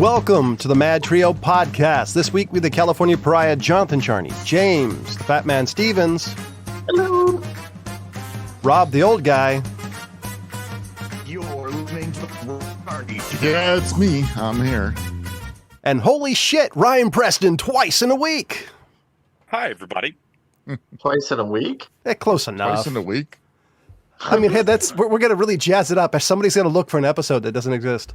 Welcome to the MadTrio podcast. This week with the California Pariah, Jonathan Charny, James, the Fattman Stevens. Hello. Rob, the old guy. You're listening to Charny. Yeah, it's me. I'm here. And holy shit, Ryan Preston twice in a week. Hi, everybody. Twice in a week? Close enough. Twice in a week? I mean, hey, we're going to really jazz it up. Somebody's going to look for an episode that doesn't exist.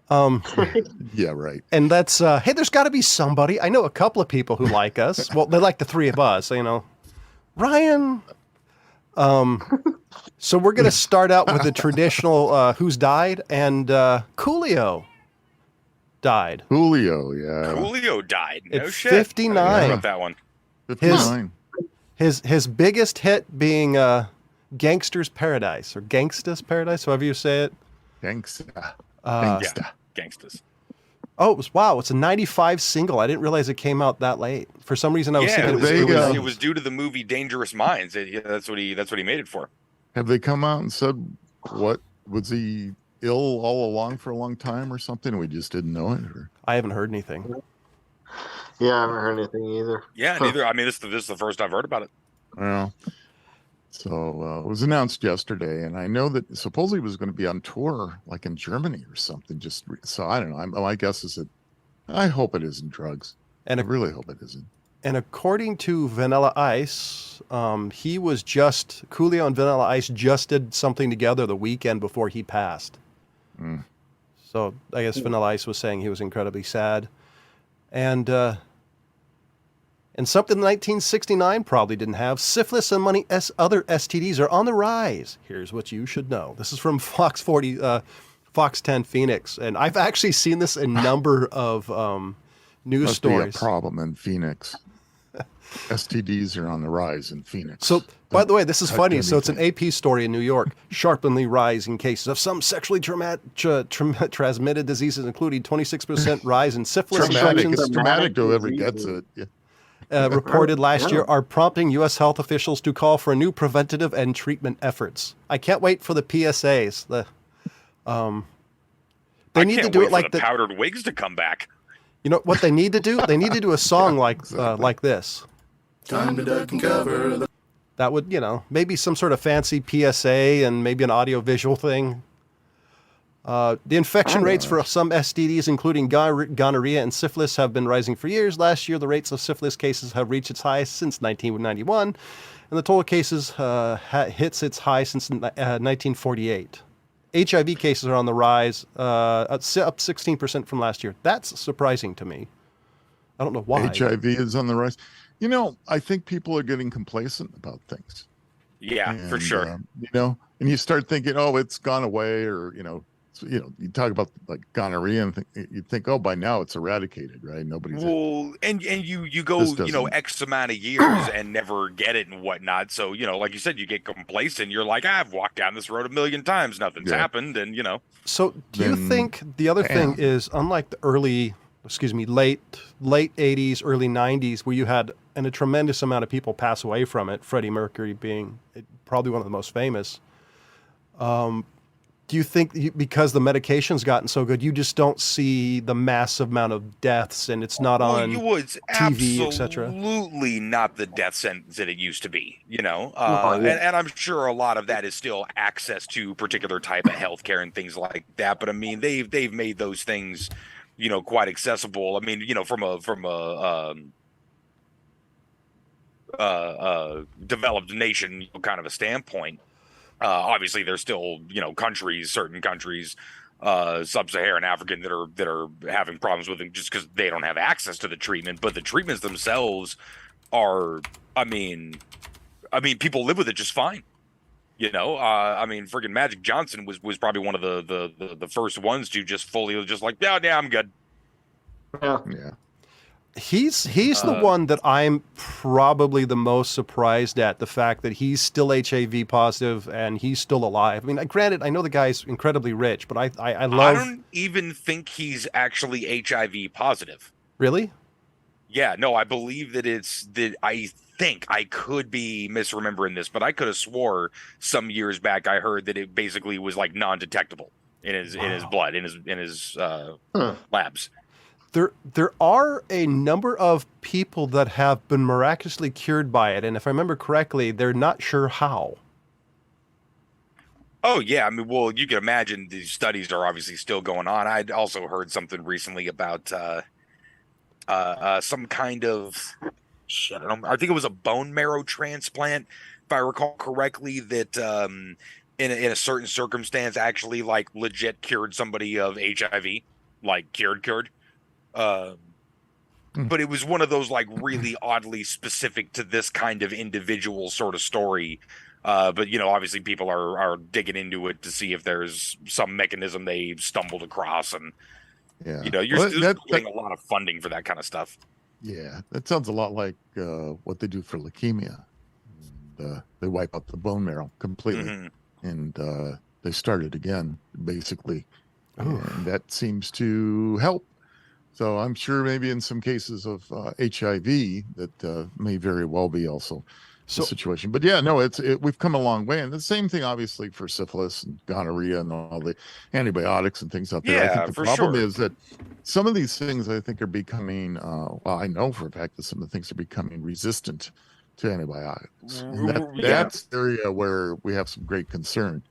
Yeah, right. And that's, hey, there's got to be somebody. I know a couple of people who like us. Well, they like the three of us, you know. Ryan. So we're going to start out with the traditional who's died, and Coolio died. Coolio, yeah. Coolio died. No At shit. 59. I didn't know about that one. 59. His biggest hit being Gangster's Paradise, or Gangsta's Paradise, however you say it. Gangsta. Yeah, Gangsters. Oh, it's a 95 single. I didn't realize it came out that late. For some reason, I was Yeah, thinking it was due to the movie Dangerous Minds. That's what he made it for. Have they come out and said, what, was he ill all along for a long time or something? We just didn't know it? Or? I haven't heard anything. Yeah, I haven't heard anything either. Yeah, neither. I mean, this is the first I've heard about it. Well, so it was announced yesterday, and I know that supposedly he was going to be on tour, like in Germany or something. So I don't know. My guess is that I hope it isn't drugs. And I really hope it isn't. And according to Vanilla Ice, Coolio and Vanilla Ice just did something together the weekend before he passed. Mm. So I guess Vanilla Ice was saying he was incredibly sad. And something 1969 probably didn't have. Syphilis and many other STDs are on the rise. Here's what you should know. This is from Fox 10 Phoenix. And I've actually seen this in a number of news Must stories. be a problem in Phoenix. STDs are on the rise in Phoenix. So, by the way, this is funny. So it's an AP story in New York. Sharply rising cases of some sexually transmitted diseases, including 26% rise in syphilis traumatic. infections. It's traumatic to whoever gets it. Yeah. Reported last year are prompting U.S. health officials to call for new preventative and treatment efforts. I can't wait for the PSAs. They need to do it like the powdered wigs to come back. You know what they need to do? They need to do a song like this. Time to duck and cover. That would, maybe some sort of fancy PSA and maybe an audio-visual thing. The infection rates for some STDs, including gonorrhea and syphilis, have been rising for years. Last year, the rates of syphilis cases have reached its highest since 1991, and the total cases hits its high since 1948. HIV cases are on the rise, up 16% from last year. That's surprising to me. I don't know why. HIV is on the rise. I think people are getting complacent about things. Yeah, for sure. And you start thinking, oh, it's gone away, or you talk about like gonorrhea, and you think, oh, by now it's eradicated, right? Nobody's. Well, and you go, X amount of years and never get it and whatnot. So like you said, you get complacent. You're like, I've walked down this road a million times, nothing's happened, and So do you think the other thing is, unlike the late 80s, early 90s, where you had a tremendous amount of people pass away from it, Freddie Mercury being probably one of the most famous. Do you think because the medication's gotten so good, you just don't see the massive amount of deaths, and it's not on TV, etc.? Absolutely not the death sentence that it used to be, and I'm sure a lot of that is still access to particular type of healthcare and things like that. But I mean, they've made those things, quite accessible. I mean, from a developed nation kind of a standpoint. Obviously, there's still certain countries, sub-Saharan African that are having problems with it just because they don't have access to the treatment. But the treatments themselves are, I mean, people live with it just fine. Friggin' Magic Johnson was probably one of the first ones to just fully like, yeah, I'm good. Yeah. He's the one that I'm probably the most surprised at, the fact that he's still HIV positive and he's still alive. I mean, granted, I know the guy's incredibly rich, but I love... I don't even think he's actually HIV positive. Really? Yeah, no, I believe that I think I could be misremembering this, but I could have swore some years back I heard that it basically was like non-detectable in his blood, in his labs. There are a number of people that have been miraculously cured by it, and if I remember correctly, they're not sure how. Oh yeah, I mean, well, you can imagine these studies are obviously still going on. I'd also heard something recently about some kind of shit. I think it was a bone marrow transplant, if I recall correctly, that in a certain circumstance actually like legit cured somebody of HIV, like cured. But it was one of those like really oddly specific to this kind of individual sort of story. But obviously people are digging into it to see if there's some mechanism they stumbled across, and you're still getting a lot of funding for that kind of stuff. Yeah, that sounds a lot like what they do for leukemia. They wipe out the bone marrow completely, and they start it again, basically, and that seems to help. So I'm sure maybe in some cases of HIV that may very well be also the situation. But yeah, no, we've come a long way. And the same thing, obviously, for syphilis and gonorrhea and all the antibiotics and things out there. Yeah, I think the problem is that some of these things, I think, are becoming, well, I know for a fact that some of the things are becoming resistant to antibiotics. And that's the area where we have some great concern.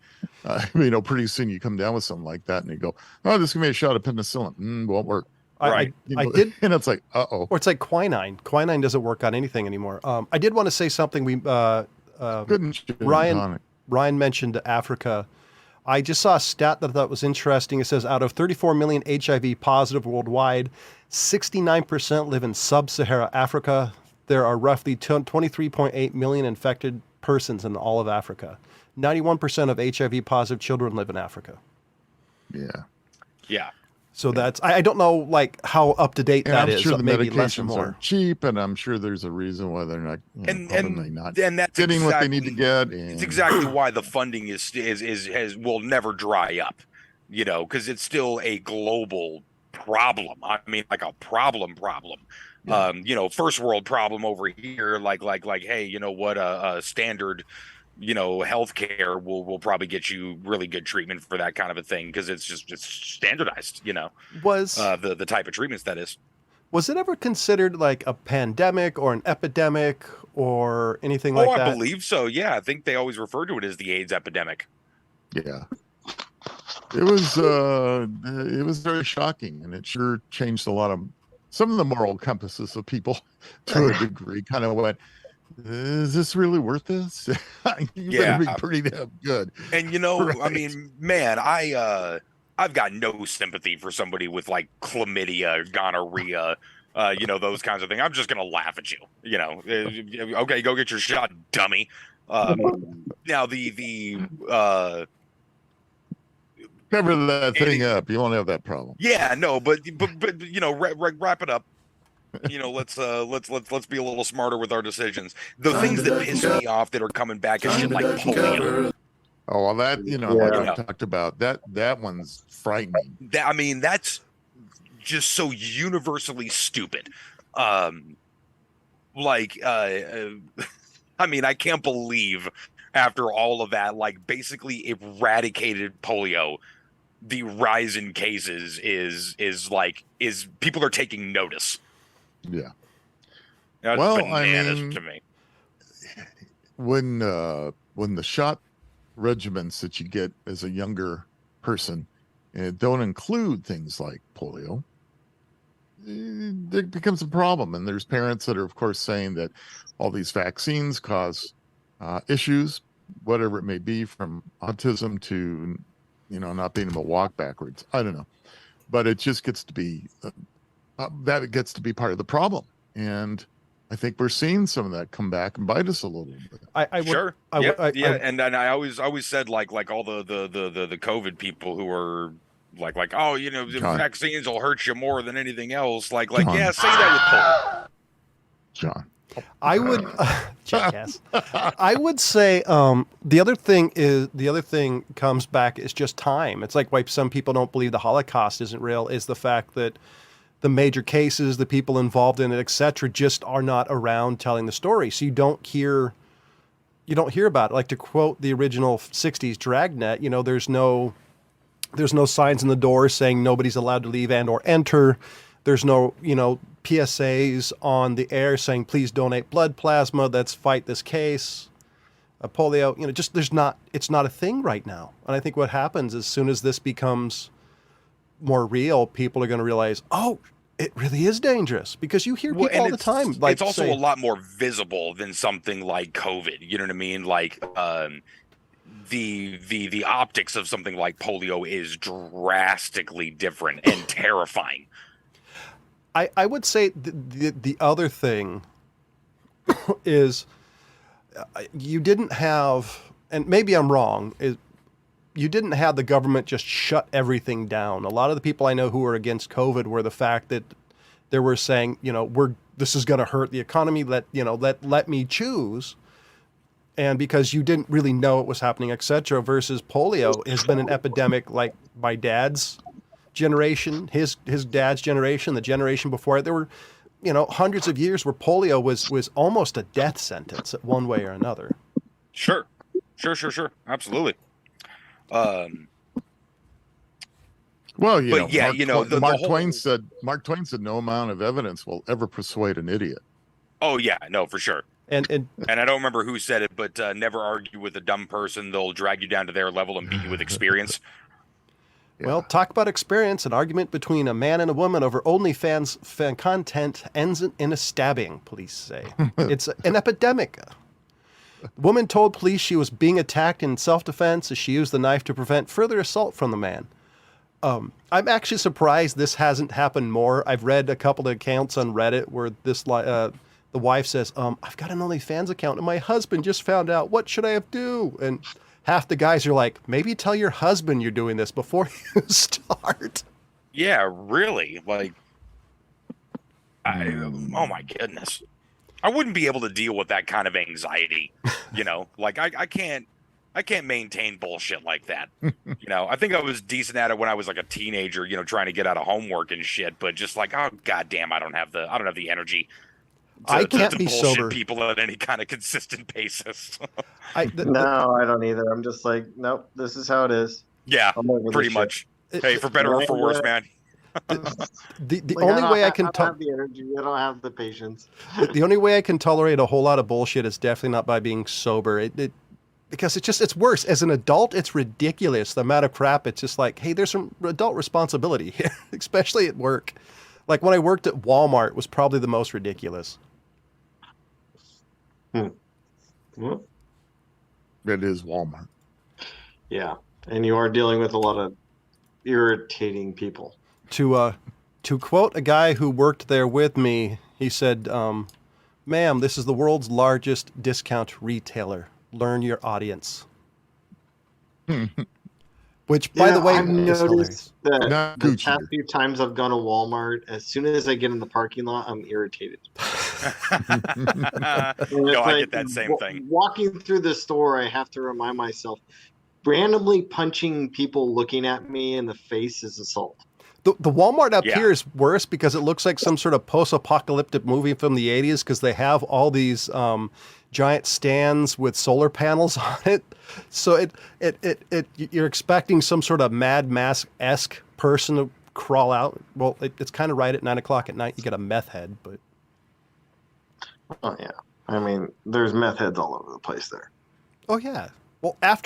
Pretty soon you come down with something like that and you go, oh, this is going to be a shot of penicillin. Won't work. I did, and it's like, uh-oh. Or it's like quinine. Quinine doesn't work on anything anymore. I did want to say something. Ryan mentioned Africa. I just saw a stat that I thought was interesting. It says out of 34 million HIV positive worldwide, 69% live in sub-Saharan Africa. There are roughly 23.8 million infected persons in all of Africa. 91% of HIV positive children live in Africa. Yeah. So that's, I don't know like how up to date that is. I'm sure So the maybe less or medications more. are cheap, and I'm sure there's a reason why they're not, and not that's getting what they need to get. It's exactly why the funding will never dry up, because it's still a global problem. I mean, like a problem. Yeah. First world problem over here, like, hey, you know what, a standard healthcare will probably get you really good treatment for that kind of a thing, because it's standardized, Was the type of treatments that is. Was it ever considered like a pandemic or an epidemic or anything like that? I believe so. Yeah, I think they always refer to it as the AIDS epidemic. Yeah. It was very shocking, and it sure changed some of the moral compasses of people to a degree. Kind of went, is this really worth this? You better be pretty damn good. And right. I mean, man, I've got no sympathy for somebody with like chlamydia, gonorrhea, those kinds of things. I'm just gonna laugh at you. Okay, go get your shot, dummy. Now the cover that thing up. You won't have that problem. Yeah, no, but wrap it up. Let's be a little smarter with our decisions. The things that piss me off that are coming back is shit like polio. Oh, well, that like I talked about, that one's frightening. That's just so universally stupid. I can't believe after all of that, like basically eradicated polio, the rise in cases is people are taking notice. Yeah. That's bananas to me. When the shot regimens that you get as a younger person don't include things like polio, it becomes a problem. And there's parents that are, of course, saying that all these vaccines cause issues, whatever it may be, from autism to, not being able to walk backwards. I don't know. But it just gets to be that gets to be part of the problem. And I think we're seeing some of that come back and bite us a little bit. And then I always said like all the COVID people who are like the vaccines will hurt you more than anything else. Like John. Yeah, say that with polio. John. I would, jackass. I would say the other thing comes back is just time. It's like why some people don't believe the Holocaust isn't real is the fact that the major cases, the people involved in it, etc., just are not around telling the story. So you don't hear about it. Like to quote the original '60s Dragnet, there's no signs in the door saying nobody's allowed to leave and or enter. There's no, PSAs on the air saying, please donate blood plasma. Let's fight this case. Polio, it's not a thing right now. And I think what happens as soon as this becomes more real, people are going to realize, oh, it really is dangerous, because you hear people all the time. Like, it's also a lot more visible than something like COVID. You know what I mean? Like, the optics of something like polio is drastically different and terrifying. I would say the other thing is you didn't have, and maybe I'm wrong, is you didn't have the government just shut everything down. A lot of the people I know who were against COVID were the fact that they were saying, this is going to hurt the economy. Let me choose. And because you didn't really know it was happening, etc. Versus polio has been an epidemic, like my dad's generation, his dad's generation, the generation before it. There were, hundreds of years where polio was almost a death sentence at one way or another. Sure. Absolutely. Well, Mark Twain said no amount of evidence will ever persuade an idiot. Oh yeah, no, for sure. And I don't remember who said it, but never argue with a dumb person. They'll drag you down to their level and beat you with experience. Yeah. Well, talk about experience. An argument between a man and a woman over OnlyFans fan content ends in a stabbing, police say. It's an epidemic. The woman told police she was being attacked in self-defense as she used the knife to prevent further assault from the man. I'm actually surprised this hasn't happened more. I've read a couple of accounts on Reddit where the wife says, I've got an OnlyFans account and my husband just found out. What should I do? And half the guys are like, maybe tell your husband you're doing this before you start. Yeah, really. Like, oh my goodness. I wouldn't be able to deal with that kind of anxiety. Like I can't maintain bullshit like that. I think I was decent at it when I was like a teenager, trying to get out of homework and shit, but just like, oh goddamn, I don't have the energy. I can't to be bullshit sober. people at any kind of consistent basis. No, I don't either. I'm just like, nope, this is how it is. Yeah, I'm over pretty this much. Hey, for better or for worse, man. The Like, only way I don't can have the energy. I don't have the patience. the only way I can tolerate a whole lot of bullshit is definitely not by being sober. Because it's worse. As an adult, it's ridiculous. The amount of crap. It's just like, hey, there's some adult responsibility here, especially at work. Like when I worked at Walmart, it was probably the most ridiculous. Well, It is Walmart. yeah, and you are dealing with a lot of irritating people. To quote a guy who worked there with me, he said, ma'am, this is the world's largest discount retailer. Learn your audience. Which, by the way, I've is hilarious. noticed that Not the Gucci, past dude. few times I've gone to Walmart, as soon as I get in the parking lot, I'm irritated. No, I get that same thing. Walking through the store, I have to remind myself, randomly punching people looking at me in the face is assault. The Walmart up Yeah. here is worse because it looks like some sort of post-apocalyptic movie from the 80s because they have all these giant stands with solar panels on it. So you're expecting some sort of Mad Max-esque person to crawl out. Well, it's kind of right at 9 o'clock at night. You get a meth head, but Oh yeah, I mean, there's meth heads all over the place there. oh yeah. Well, I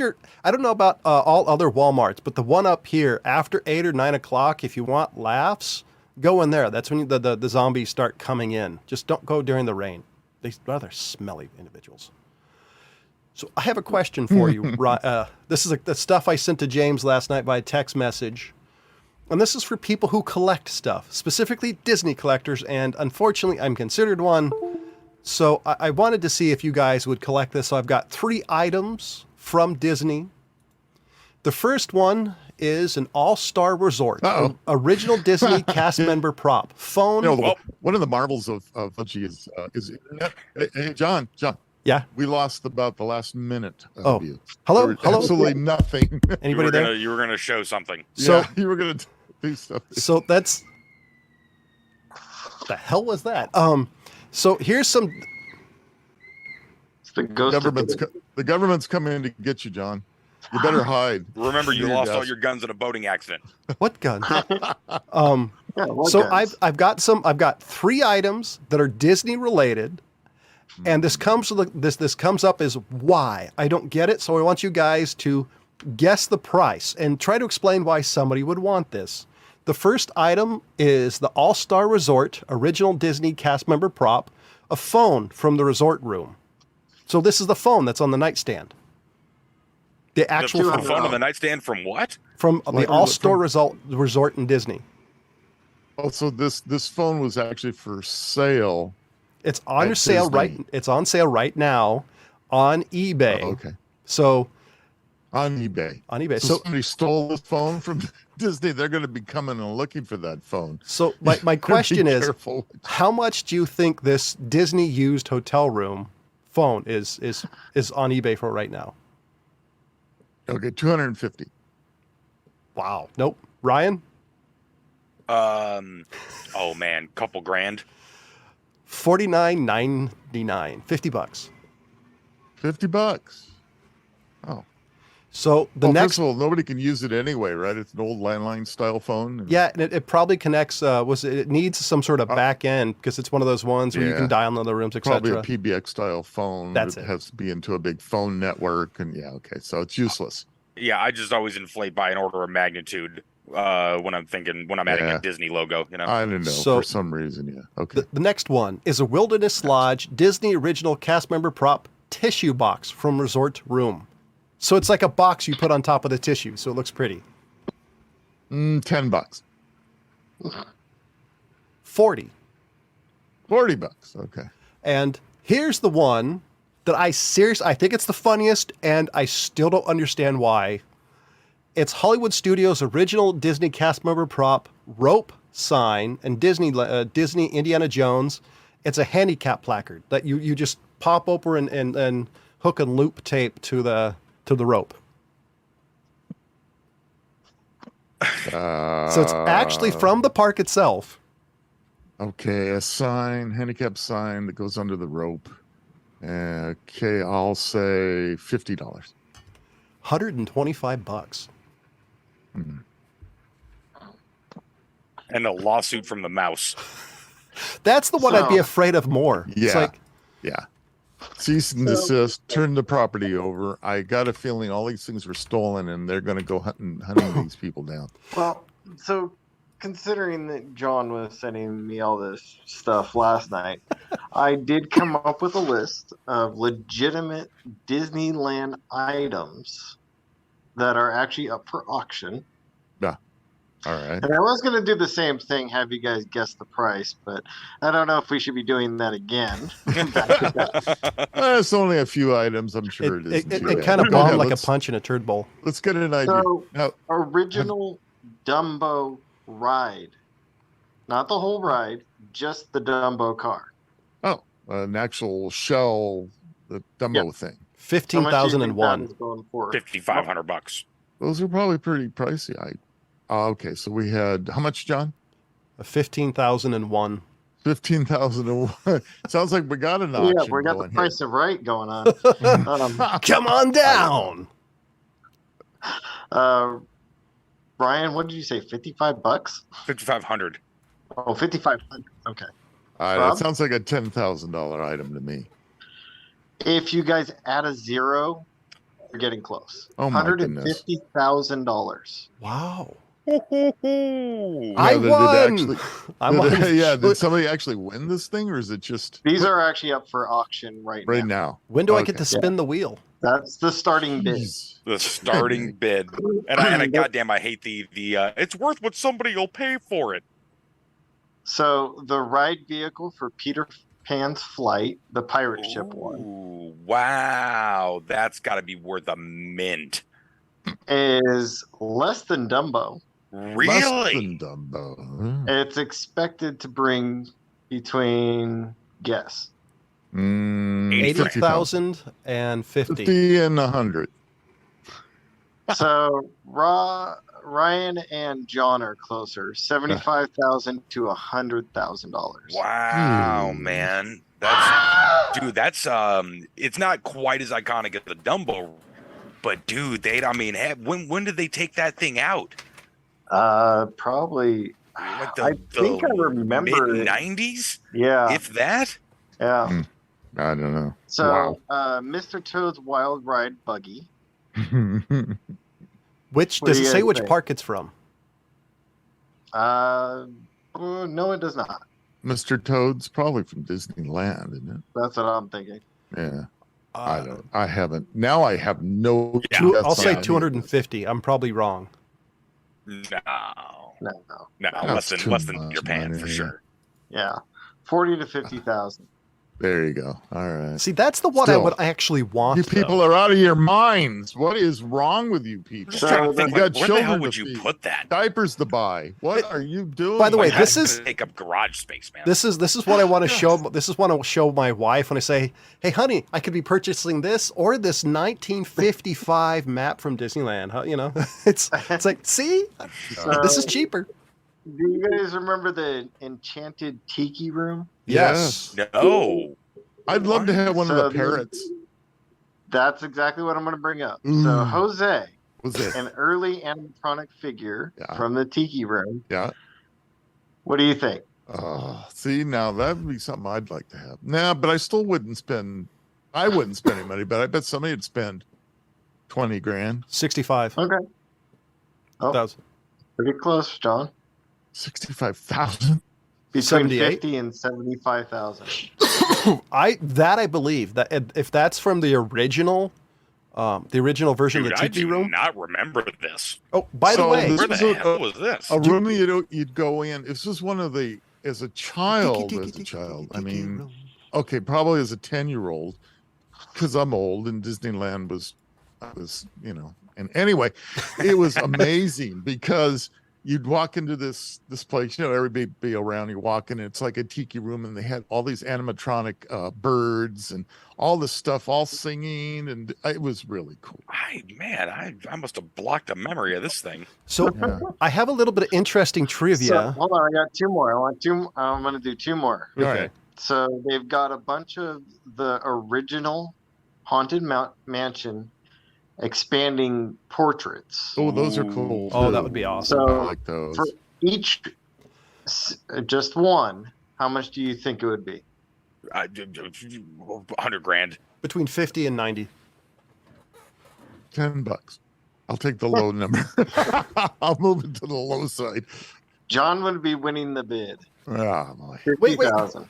don't know about all other Walmarts, but the one up here after 8 or 9 o'clock, if you want laughs, go in there. That's when the zombies start coming in. Just don't go during the rain. They're rather smelly individuals. So I have a question for you. This is the stuff I sent to James last night by text message. And this is for people who collect stuff, specifically Disney collectors. And unfortunately, I'm considered one. So I wanted to see if you guys would collect this. So I've got 3 items from Disney. The first one is an all-star resort, an original Disney cast member prop, phone. One of the marvels of Fuji is internet. Hey, John, Yeah. we lost about the last minute of you. Hello. Absolutely nothing. Anybody there? You were gonna show something. So- Yeah, you were gonna do stuff. So that's the hell was that? So here's some. It's the ghost of The government's coming in to get you, John. You better hide. Remember, you Your lost all desk. your guns in a boating accident. What gun? Yeah, what So guys? I've got 3 items that are Disney related, and this comes up as why. I don't get it, so I want you guys to guess the price and try to explain why somebody would want this. The first item is the All-Star Resort original Disney cast member prop, a phone from the resort room. So this is the phone that's on the nightstand. The actual The phone phone on the nightstand from what? from Like the All-Star Resort in Disney. Oh, so this phone was actually for sale. It's on At sale Disney. It's on sale right now on eBay. Oh, okay. So On eBay. on eBay. So somebody stole this phone from Disney. They're going to be coming and looking for that phone. So my question Be is, careful. how much do you think this Disney used hotel room phone is on eBay for right now? Okay, 250. Wow. Nope. Ryan? Oh man, couple grand. $49.99. $50. $50. Oh. So the Well, next first of all, nobody can use it anyway, right? It's an old landline style phone. and- yeah, and it probably connects it needs some sort of back end because it's one of those ones where you can Yeah. dial in other rooms, Probably etc. a PBX style phone. That's that it. has to be into a big phone network. And yeah, okay. So it's useless. Yeah, I just always inflate by an order of magnitude when I'm adding Yeah. a Disney logo. You know, I don't know. So- for some reason, yeah. Okay. The next one is a Wilderness Lodge Disney original cast member prop tissue box from Resort Room. So it's like a box you put on top of the tissue, so it looks pretty. $10. 40. $40. Okay. And here's the one that I think it's the funniest, and I still don't understand why. It's Hollywood Studios' original Disney cast member prop, rope sign, and Disney Indiana Jones. It's a handicap placard that you just pop open and hook and loop tape to the rope. So it's actually from the park itself. Okay, a sign, handicap sign that goes under the rope. Okay, I'll say $50. $125. and a lawsuit from the mouse. That's the one I'd be So- afraid of more. It's Yeah. like, Yeah. Cease and desist, turn the property over. I got a feeling all these things were stolen and they're going to go hunting these people down. Well, so considering that John was sending me all this stuff last night, I did come up with a list of legitimate Disneyland items that are actually up for auction. All right. And I was going to do the same thing, have you guys guess the price, but I don't know if we should be doing that again. It's only a few items. I'm sure it isn't too it bad. kind of Go ahead, bombed like a let's- punch in a turd bowl. Let's get an idea. So, Now, original Dumbo ride. Not the whole ride, just the Dumbo car. an actual shell, the Dumbo thing. How much do you think that 15,001. is going for? $5,500. Those are probably pretty pricey. Okay, so we had how much, John? 15,001. 15,001. Sounds like we got an auction. Yeah, we got the going price of right going on. Come on down. Brian, what did you say? 55 bucks? 5,500. Oh, 5,500. Okay. All right, Rob? that sounds like a $10,000 item to me. If you guys add a zero, you're getting close. Oh my goodness. $150,000. Wow. Yeah, I did it won. actually- I won. yeah, did somebody actually win this thing, or is it just These are actually up for auction right right now. now? When do I get Okay. to spin the wheel? That's the starting bid. Jeez. The starting bid. And I goddamn, I hate the it's worth what somebody will pay for it. So the ride vehicle for Peter Pan's flight, the pirate ship one, Ooh, wow. That's got to be worth a mint. is less than Dumbo. Less Really? than Dumbo. It's expected to bring between, guess, 80,000 and 50. 50 and 100. so Ryan and John are closer, $75,000 to $100,000. Wow, Hmm. man. That's it's not quite as iconic as the Dumbo, but dude, when did they take that thing out? Probably Like I think I remember it. mid-90s, Yeah, if that. yeah. I don't know. So, Mr. Toad's Wild Ride Buggy. Which What does do it you say guys which think? park it's from? No, it does not. Mr. Toad's probably from Disneyland, isn't it? That's what I'm thinking. Yeah. I haven't. Now I have no. I'll say guess on 250. I'm probably wrong. No, No. less That's than too Peter much Pan money. for sure. Yeah, 40 to 50,000. There you go. All right. See, that's the one Still, I would actually want. You people are out of your minds. What is wrong with you people? I'm just trying to think, You like, got where the hell children would to you feed, put that? diapers to buy. What are you doing? By the way, Like, this that's is- gonna take up garage space, man. This is what I want to show. This is what I show my wife when I say, "Hey, honey, I could be purchasing this or this 1955 map from Disneyland." Huh, you know, it's like, see, this is cheaper. Do you guys remember the Enchanted Tiki Room? Yes. No. I'd love to have one So of the the- parrots. That's exactly what I'm going to bring up. So Mm. Jose, Was it? an early animatronic figure Yeah. from the Tiki Room. Yeah. What do you think? See, now that would be something I'd like to have. Nah, but I still wouldn't spend. I wouldn't spend any money, but I bet somebody would spend 20 grand. 65. Okay. Oh, 1,000. pretty close, John. 65,000. Between 78? 50 and 75,000. I believe that if that's from the original version Dude, of the I Tiki do Room. not remember this. Oh, by the So way, this Where the was a- hell was this? A room that you'd go in. This was one of the, as a child, I mean, okay, probably as a 10-year-old, because I'm old and Disneyland I was, and anyway, it was amazing because you'd walk into this place, everybody be around you walking, and it's like a tiki room, and they had all these animatronic birds and all this stuff, all singing, and it was really cool. I must have blocked a memory of this thing. So Yeah. I have a little bit of interesting So, trivia. hold on, I got two more. I'm going to do two more. All right. So they've got a bunch of the original Haunted Mansion expanding portraits. Oh, those are cool. Oh, too. that would be awesome. I So like those. for each, just one, how much do you think it would be? 100 grand. Between 50 and 90. $10. I'll take the low number. I'll move it to the low side. John would be winning the bid. Ah, boy. Wait. 50,000.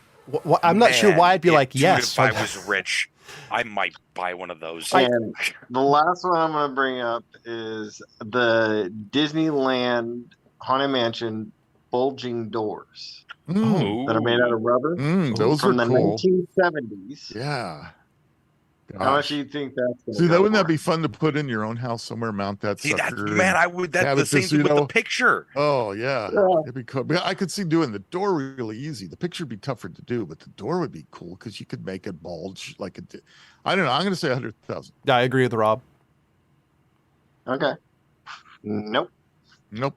I'm not sure Man, why I'd be like, dude, yes. If I was rich, I might buy one of those. And the last one I'm going to bring up is the Disneyland Haunted Mansion bulging doors Mm, that are made out of rubber those from are the cool. 1970s. Yeah. How much Gosh. do you think that's going See, that wouldn't that be fun to put in your own house somewhere? Mount that See, sucker. that, man, I would. That's have the it same just, thing you with the know- picture. Oh yeah, Yeah. it'd be cool. But I could see doing the door really easy. The picture would be tougher to do, but the door would be cool because you could make it bulge like it did. I don't know. I'm going to say 100,000. Yeah, I agree with Rob. Okay. Nope. Nope.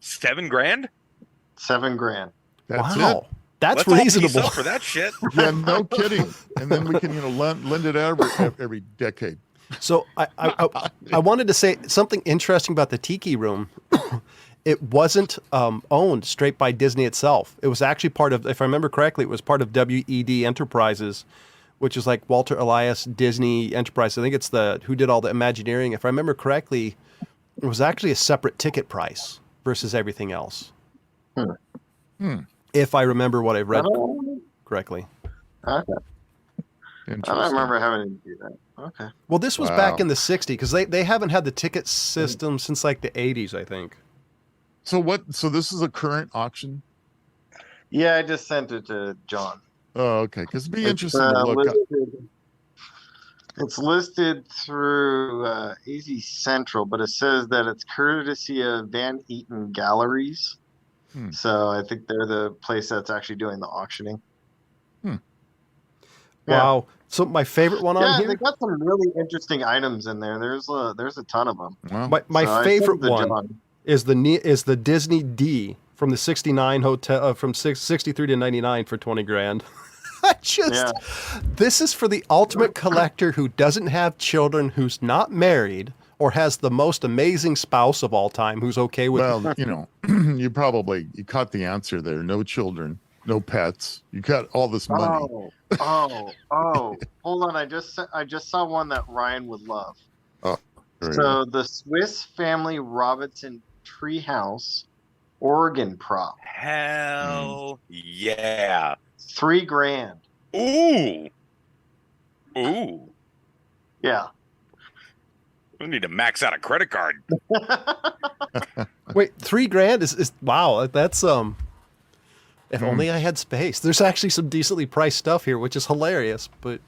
7 grand? 7 grand. That's Wow. That's Let's all piece reasonable. up for that shit. it. Yeah, no kidding. And then we can, lend it out every decade. So I wanted to say something interesting about the Tiki Room. It wasn't owned straight by Disney itself. It was actually part of, if I remember correctly, it was part of WED Enterprises, which is like Walter Elias Disney Enterprise. I think it's who did all the Imagineering. If I remember correctly, it was actually a separate ticket price versus everything else. If I remember what I've read correctly. Okay. I don't remember having to do that. Okay. Well, this was Wow. back in the 60s because they haven't had the ticket system since like the 80s, I think. So this is a current auction? Yeah, I just sent it to John. Oh, okay. Because it'd be It's, interesting to look up. It's listed through AZ Central, but it says that it's courtesy of Van Eaton Galleries. So I think they're the place that's actually doing the auctioning. Yeah. Wow. So my favorite one on Yeah, here. they got some really interesting items in there. There's a ton of them. Well, My So I favorite sent it to one John. is the Disney D from the 69 hotel from 63 to 99 for 20 grand. This is for the ultimate collector who doesn't have children, who's not married, or has the most amazing spouse of all time who's okay with Well, you caught the answer there. No children, no pets. You got all this money. Oh! Hold on, I just saw one that Ryan would love. Oh, there you So the Swiss Family Robinson Treehouse organ prop, Hell yeah. $3,000. Ooh. Yeah. We need to max out a credit card. Wait, $3,000 is wow. That's If only I had space. There's actually some decently priced stuff here, which is hilarious. But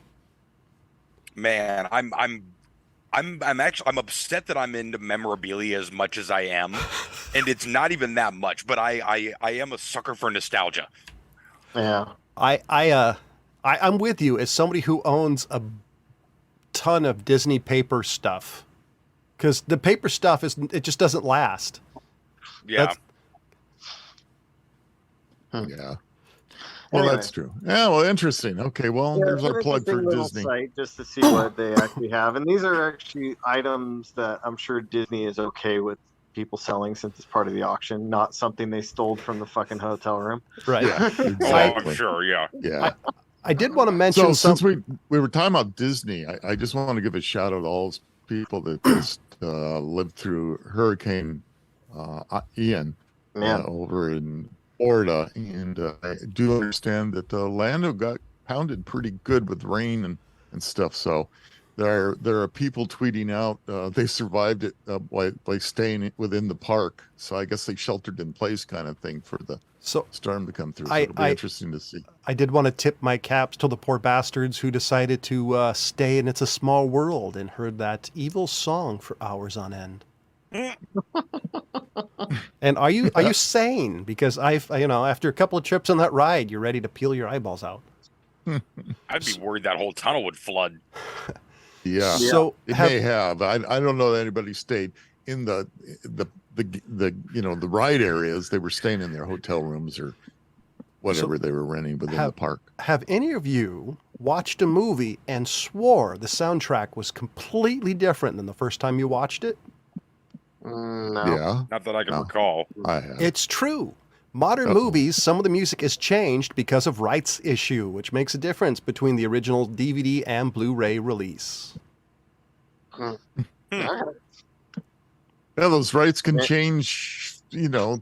Man, I'm upset that I'm into memorabilia as much as I am, and it's not even that much. But I am a sucker for nostalgia. Yeah. I'm with you as somebody who owns a ton of Disney paper stuff, because the paper stuff it just doesn't last. Yeah. Yeah. Well, Anyway. that's true. Yeah. Well, interesting. Okay. Well, Yeah, there's it's our an plug for interesting little Disney. site just to see what they actually have, and these are actually items that I'm sure Disney is okay with people selling since it's part of the auction, not something they stole from the fucking hotel room. Right. Yeah. Oh, Exactly. I'm sure. Yeah. Yeah. I did want to mention So since we were talking about Disney, I just want to give a shout out to all those people that just lived through Hurricane Ian over in Florida, and I do understand that Orlando got pounded pretty good with rain and stuff. So there are people tweeting out they survived it by staying within the park. So I guess they sheltered in place kind of thing for the storm to come through. So it'll be interesting to see. I did want to tip my caps to the poor bastards who decided to stay in It's a Small World and heard that evil song for hours on end. And are you sane? Because after a couple of trips on that ride, you're ready to peel your eyeballs out. I'd be worried that whole tunnel would flood. Yeah. So it may have. I don't know that anybody stayed in the ride areas. They were staying in their hotel rooms or whatever they were renting within the park. Have any of you watched a movie and swore the soundtrack was completely different than the first time you watched it? No. Yeah. Not that I can recall. I have. It's true. Modern movies, some of the music is changed because of rights issue, which makes a difference between the original DVD and Blu-ray release. Yeah, those rights can change.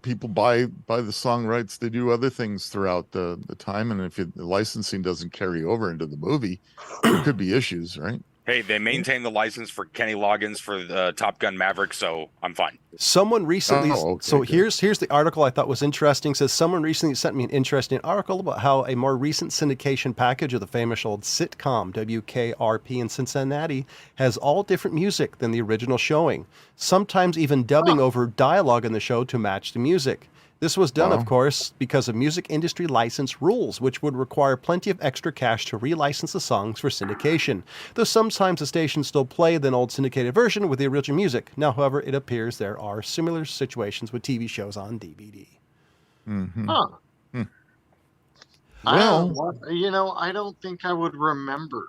People buy the song rights. They do other things throughout the time, and if the licensing doesn't carry over into the movie, there could be issues, right? Hey, they maintain the license for Kenny Loggins for the Top Gun Maverick, so I'm fine. Someone recently, good. here's the article I thought was interesting. It says someone recently sent me an interesting article about how a more recent syndication package of the famous old sitcom WKRP in Cincinnati has all different music than the original showing, sometimes even dubbing over dialogue in the show to match the music. This was done, of course, because of music industry license rules, which would require plenty of extra cash to relicense the songs for syndication, though sometimes the stations still play the old syndicated version with the original music. Now, however, it appears there are similar situations with TV shows on DVD. Mm-hmm. Huh. Well, I don't think I would remember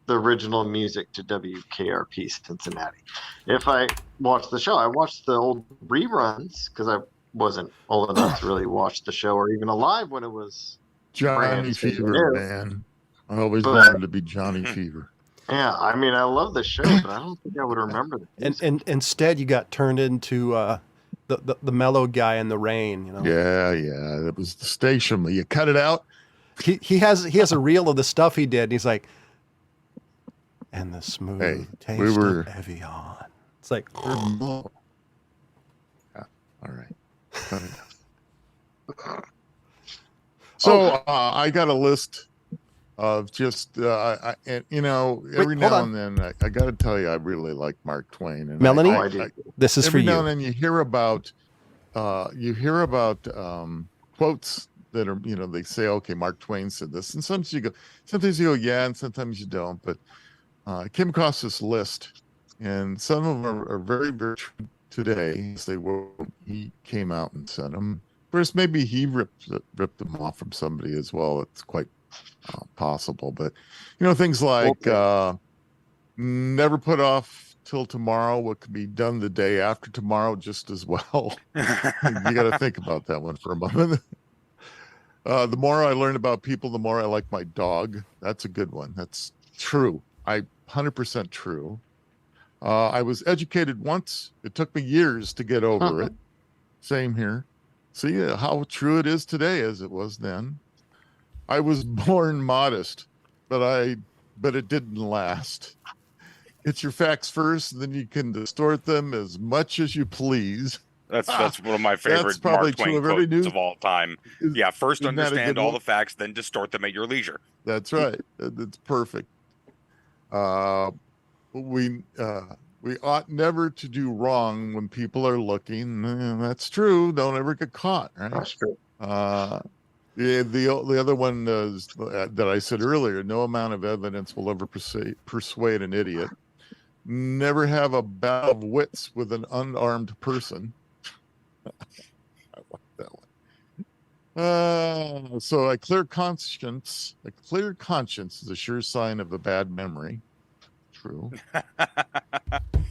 the original music to WKRP Cincinnati. If I watched the show, I watched the old reruns because I wasn't old enough to really watch the show or even alive when it was Johnny Fever, man. I always But- wanted to be Johnny Fever. Yeah, I mean, I love the show, but I don't think I would remember the music. And instead, you got turned into the mellow guy in the rain. Yeah, it was the station. You cut it out. He has a reel of the stuff he did, and he's like, and the smooth taste of Evian. It's like, Yeah, all right. Cut it out. So I got a list of just every now and then I got to tell you I really like Mark Twain. And Melanie, this is for every now you. and then you hear about quotes that are they say, okay, Mark Twain said this, and sometimes you go yeah, and sometimes you don't. But I came across this list, and some of them are very, very true today. As they were, he came out and said them. First, maybe he ripped them off from somebody as well. It's quite possible, but things like never put off till tomorrow what could be done the day after tomorrow just as well. You got to think about that one for a moment. The more I learn about people, the more I like my dog. That's a good one. That's true. 100% true. I was educated once. It took me years to get over it. Same here. See how true it is today as it was then. I was born modest, but it didn't last. It's your facts first, and then you can distort them as much as you please. That's one of my favorite Mark Twain quotes of all time. Yeah, first understand all the facts, then distort them at your leisure. That's right. It's perfect. We ought never to do wrong when people are looking. That's true. Don't ever get caught. Right? That's true. The other one is, that I said earlier, no amount of evidence will ever persuade an idiot. Never have a bout of wits with an unarmed person. I like that one. So a clear conscience is a sure sign of a bad memory. True.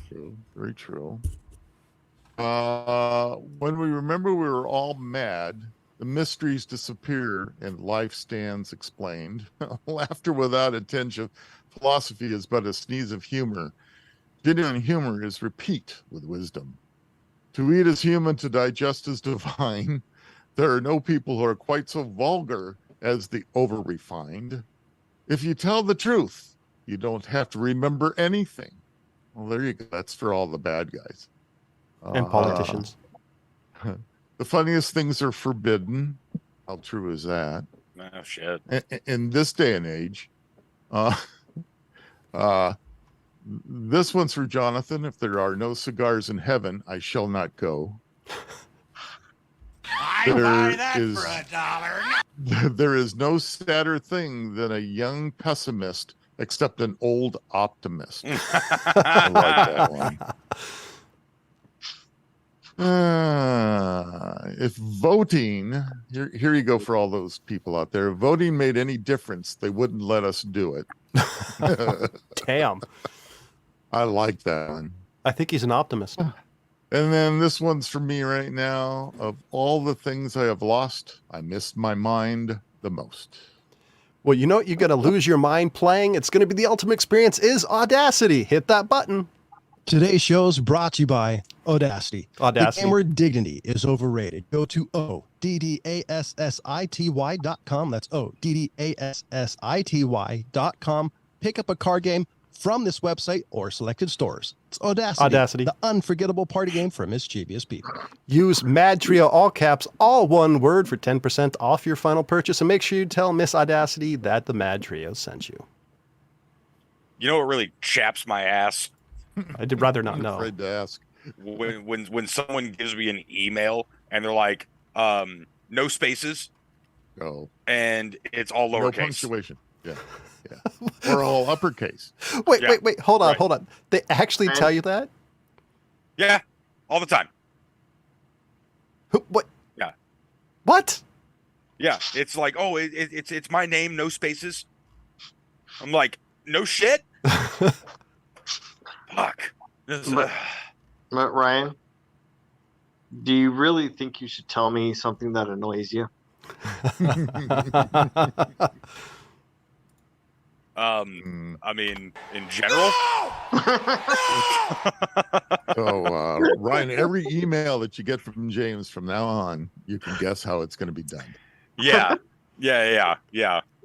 True. Very true. When we remember we were all mad, the mysteries disappear and life stands explained. Laughter without attention, philosophy is but a sneeze of humor. Genuine humor is repeat with wisdom. To eat is human, to digest is divine. There are no people who are quite so vulgar as the over-refined. If you tell the truth, you don't have to remember anything. Well, there you go. That's for all the bad guys. And politicians. The funniest things are forbidden. How true is that? Oh, shit. In this day and age. This one's for Jonathan. If there are no cigars in heaven, I shall not go. I buy that for $1. There is no sadder thing than a young pessimist except an old optimist. I like that one. If voting, here you go for all those people out there. If voting made any difference, they wouldn't let us do it. Damn. I like that one. I think he's an optimist. And then this one's for me right now. Of all the things I have lost, I missed my mind the most. Well, you know what? You're going to lose your mind playing. It's going to be the ultimate experience is Audacity. Hit that button. Today's show is brought to you by Audacity. Audacity. The word dignity is overrated. Go to ODDASSITY.com. That's ODDASSITY.com. Pick up a card game from this website or selected stores. It's Audacity. The unforgettable party game for mischievous people. Use MadTrio, all caps, all one word for 10% off your final purchase. And make sure you tell Miss Audacity that the MadTrio sent you. You know what really chaps my ass? I'd rather not I'm know. afraid to ask. When someone gives me an email and they're like, no spaces, Oh, and it's all no lowercase. punctuation. Yeah. Or all uppercase. Wait, Yeah, hold on, right. hold on. They actually tell you that? Yeah, all the time. What? Yeah. What? Yeah, it's like, oh, it's my name, no spaces. I'm like, no shit. Fuck. But Ryan, do you really think you should tell me something that annoys you? I mean, in general. So, Ryan, every email that you get from James from now on, you can guess how it's going to be done. Yeah.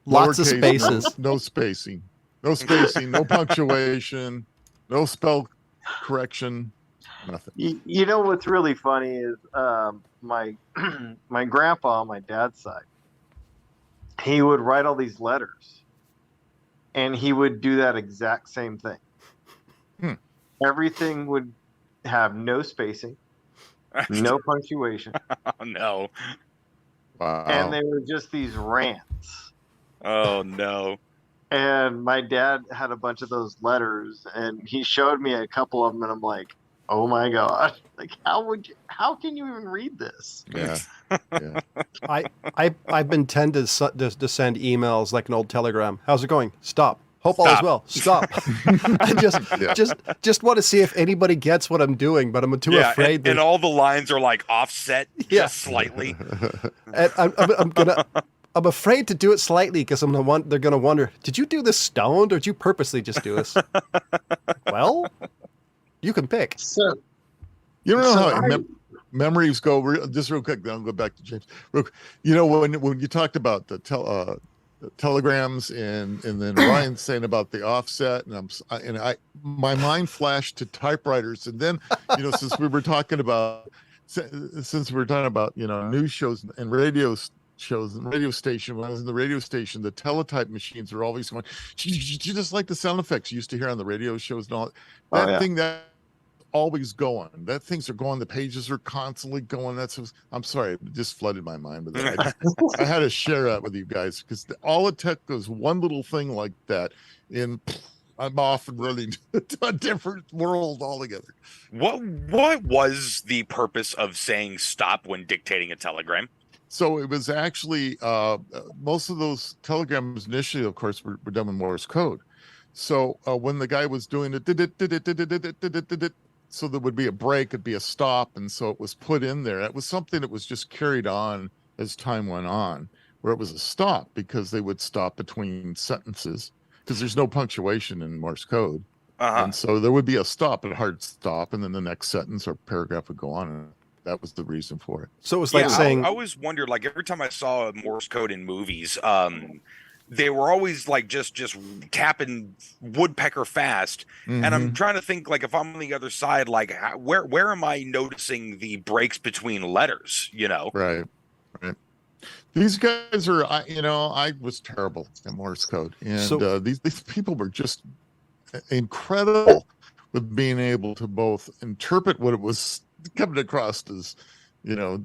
Lots of Lowercase, spaces. No spacing. No spacing, no punctuation, no spell correction, nothing. You know what's really funny is my my grandpa on my dad's side, he would write all these letters, and he would do that exact same thing. Everything would have no spacing, no punctuation. Oh, no. Wow. And they were just these rants. Oh, no. And my dad had a bunch of those letters, and he showed me a couple of them, and I'm like, "Oh my god! Like, how can you even read this?" Yeah. I've been tended to send emails like an old telegram. How's it going? Stop. Hope all is well. Stop. I just want to see if anybody gets what I'm doing, but I'm too afraid. And all the lines are like offset just slightly. And I'm afraid to do it slightly because they're gonna wonder, did you do this stoned or did you purposely just do this? Well, you can pick. So you don't know how memories go. Just real quick, then I'll go back to James. You know, when you talked about the telegrams and then Ryan saying about the offset, and my mind flashed to typewriters, and then since we were talking about news shows and radio shows and radio station, when I was in the radio station, the teletype machines are always going just like the sound effects you used to hear on the radio shows and all that thing that always going. That things are going. The pages are constantly going. I'm sorry, it just flooded my mind with that. I had to share that with you guys because all it took was one little thing like that, and I'm off and running to a different world altogether. What was the purpose of saying stop when dictating a telegram? So it was actually most of those telegrams initially, of course, were done in Morse code. So when the guy was doing it, so there would be a break, it'd be a stop, and so it was put in there. It was something that was just carried on as time went on, where it was a stop because they would stop between sentences because there's no punctuation in Morse code. And so there would be a stop, a hard stop, and then the next sentence or paragraph would go on. And that was the reason for it. So it was like saying... I always wondered, like every time I saw Morse code in movies, they were always like just tapping woodpecker fast. And I'm trying to think, like, if I'm on the other side, like where am I noticing the breaks between letters, Right. These guys are, I was terrible at Morse code. And these people were just incredible with being able to both interpret what it was coming across as,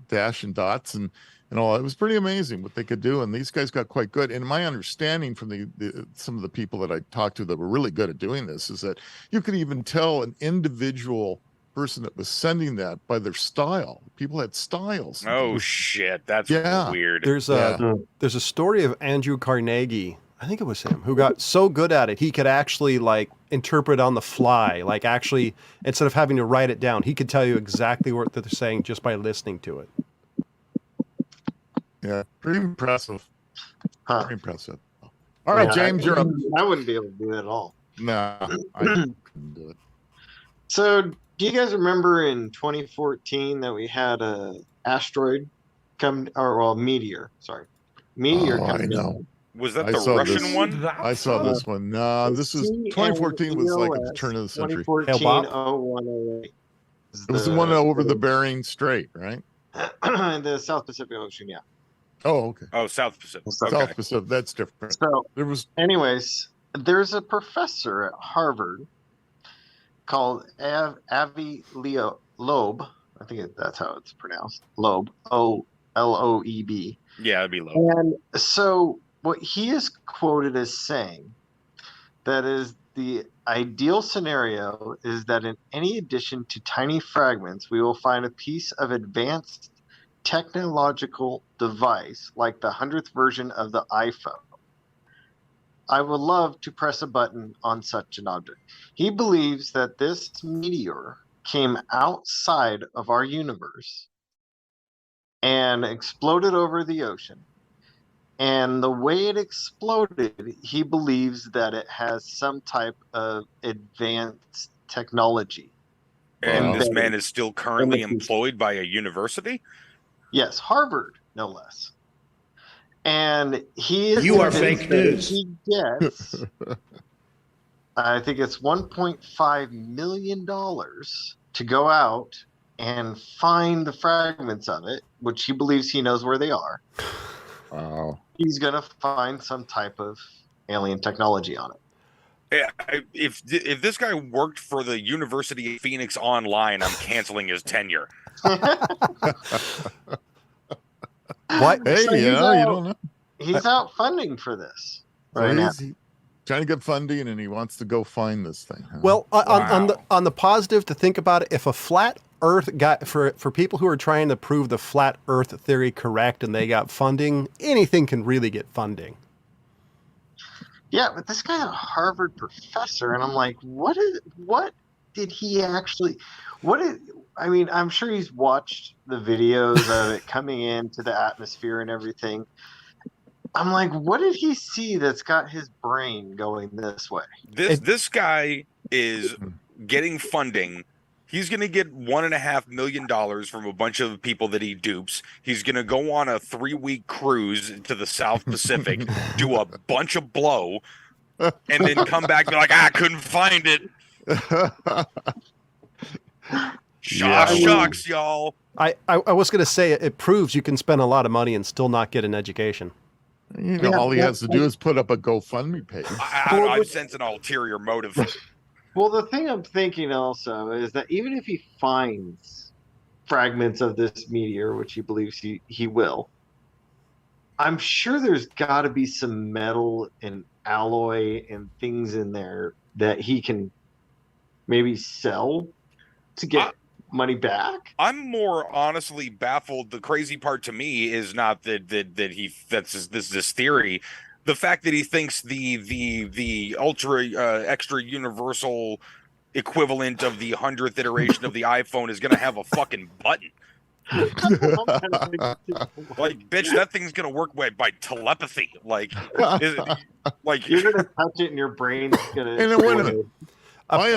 dash and dots and all. It was pretty amazing what they could do, and these guys got quite good. And my understanding from some of the people that I talked to that were really good at doing this is that you could even tell an individual person that was sending that by their style. People had styles. Oh shit, that's weird. There's a story of Andrew Carnegie. I think it was him who got so good at it he could actually like interpret on the fly, like actually instead of having to write it down, he could tell you exactly what they're saying just by listening to it. Yeah, pretty impressive. Pretty impressive. All right, James, you're up. I wouldn't be able to do that at all. No, I couldn't do it. So, do you guys remember in 2014 that we had a asteroid meteor? Sorry, meteor. I know. Was that the Russian one? I saw this one. No, this is 2014 was like at the turn of the century. 2014-0108. It was the one over the Bering Strait, right? The South Pacific Ocean, yeah. Oh, okay. Oh, South Pacific. South Pacific, that's different. So, there's a professor at Harvard called Avi Loeb. I think that's how it's pronounced. Loeb. Loeb. Yeah, it'd be Loeb. And so what he is quoted as saying that is the ideal scenario is that in any addition to tiny fragments, we will find a piece of advanced technological device like the 100th version of the iPhone. I would love to press a button on such an object. He believes that this meteor came outside of our universe and exploded over the ocean. And the way it exploded, he believes that it has some type of advanced technology. And this man is still currently employed by a university? Yes, Harvard, no less. And he is... You are fake news. He gets, I think it's $1.5 million to go out and find the fragments of it, which he believes he knows where they are. Wow. He's going to find some type of alien technology on it. If this guy worked for the University of Phoenix Online, I'm canceling his tenure. What? Hey, So you don't know. He's out funding for this right now. He's trying to get funding, and he wants to go find this thing. Huh? Well, on the positive, to think about it, if a flat Earth got for people who are trying to prove the flat Earth theory correct, and they got funding, anything can really get funding. Yeah, but this guy's a Harvard professor, and I'm like, what did he actually? I mean, I'm sure he's watched the videos of it coming into the atmosphere and everything. I'm like, what did he see that's got his brain going this way? This guy is getting funding. He's going to get $1.5 million from a bunch of people that he dupes. He's going to go on a 3-week cruise to the South Pacific, do a bunch of blow, and then come back and be like, I couldn't find it. Shucks, y'all. I was going to say it proves you can spend a lot of money and still not get an education. You know, all he has to do is put up a GoFundMe page. I sense an ulterior motive. Well, the thing I'm thinking also is that even if he finds fragments of this meteor, which he believes he will, I'm sure there's got to be some metal and alloy and things in there that he can maybe sell to get money back. I'm more honestly baffled. The crazy part to me is not that this theory. The fact that he thinks the ultra extra universal equivalent of the 100th iteration of the iPhone is going to have a fucking button. Like, bitch, that thing's going to work by telepathy. Like you're going to touch it and your brain's going to. And wait a minute. My